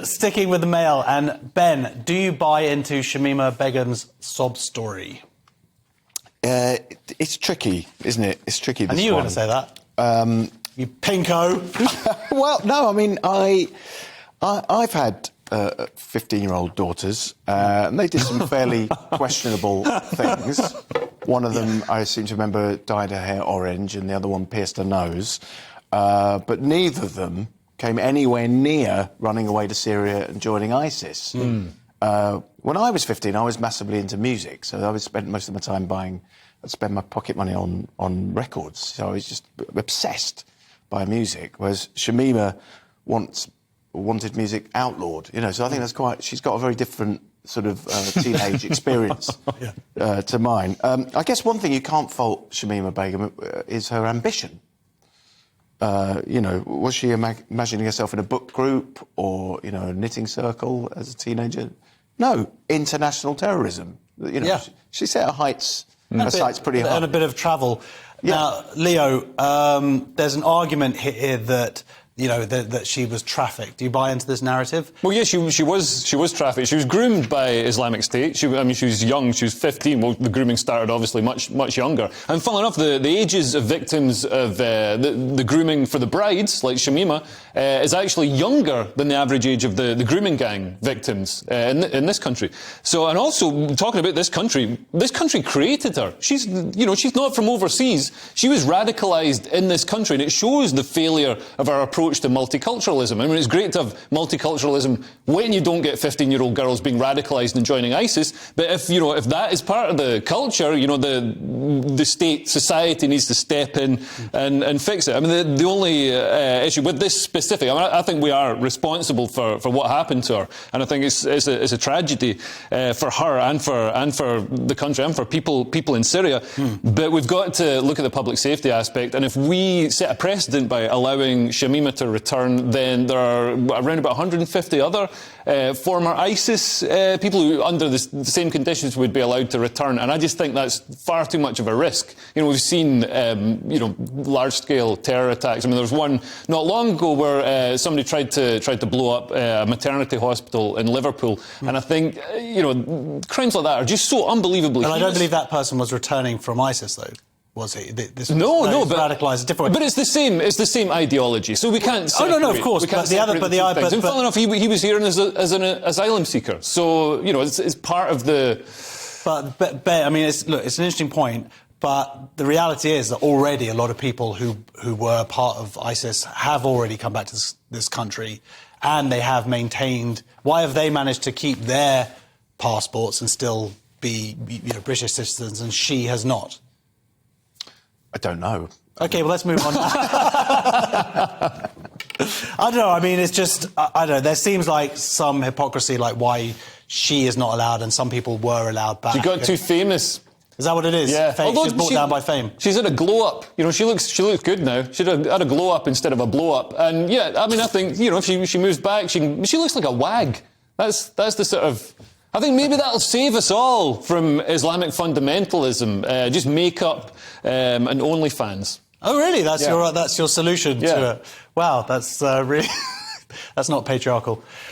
Sticking with the mail, and Ben, do you buy into Shamima Begum's sob story? It's tricky, isn't it? It's tricky. I knew you were going to say that. You pinko. Well, no, I mean, I've had 15-year-old daughters, and they did some fairly questionable things. One of them, I seem to remember, dyed her hair orange, and the other one pierced her nose. But neither of them came anywhere near running away to Syria and joining ISIS. When I was 15, I was massively into music, so I would spend most of my time I'd spend my pocket money on records, so I was just obsessed by music, whereas Shamima wanted music outlawed, you know, so I think she's got a very different sort of teenage experience to mine. I guess one thing you can't fault Shamima Begum is her ambition. You know, was she imagining herself in a book group or, you know, a knitting circle as a teenager? No, international terrorism. You know, she set her sights pretty high. And a bit of travel. Yeah. Now, Leo, there's an argument here that, you know, that she was trafficked. Do you buy into this narrative? Well, yeah, she was trafficked. She was groomed by Islamic State. She was young. She was 15. Well, the grooming started obviously much younger. And funnily enough, the ages of victims of the grooming for the brides, like Shamima, is actually younger than the average age of the grooming gang victims in this country. So, and also talking about this country created her. She's not from overseas. She was radicalised in this country, and it shows the failure of our approach to multiculturalism. I mean, it's great to have multiculturalism when you don't get 15-year-old girls being radicalised and joining ISIS, but if that is part of the culture, you know, the state, society needs to step in and fix it. I mean, the only issue with this specific, I mean, I think we are responsible for what happened to her, and I think it's a tragedy for her and for the country and for people in Syria. But we've got to look at the public safety aspect, and if we set a precedent by allowing Shamima to return, then there are around about 150 other former ISIS people who, under the same conditions, would be allowed to return. And I just think that's far too much of a risk. You know, we've seen, large-scale terror attacks. I mean, there was one not long ago where somebody tried to blow up a maternity hospital in Liverpool. And I think, crimes like that are just so unbelievably heinous. I don't believe that person was returning from ISIS, though. Was he? But radicalised a different way. But it's the same ideology. So we can't. No, of course. And funnily enough, he was here as an asylum seeker. So it's part of the. But I mean, it's an interesting point. But the reality is that already a lot of people who were part of ISIS have already come back to this country, and they have maintained. Why have they managed to keep their passports and still be British citizens, and she has not? I don't know. OK, well, let's move on. I don't know. I mean, it's just, I don't know. There seems like some hypocrisy, like why she is not allowed and some people were allowed back. She got too famous. Is that what it is? Yeah. She's brought down by fame. She's had a glow-up. You know, she looks good now. She had a glow-up instead of a blow-up. And, yeah, I mean, I think, if she moves back, she looks like a wag. That's the sort of... I think maybe that'll save us all from Islamic fundamentalism. Just makeup and OnlyFans. Oh, really? That's your solution to it. Wow, that's really... that's not patriarchal.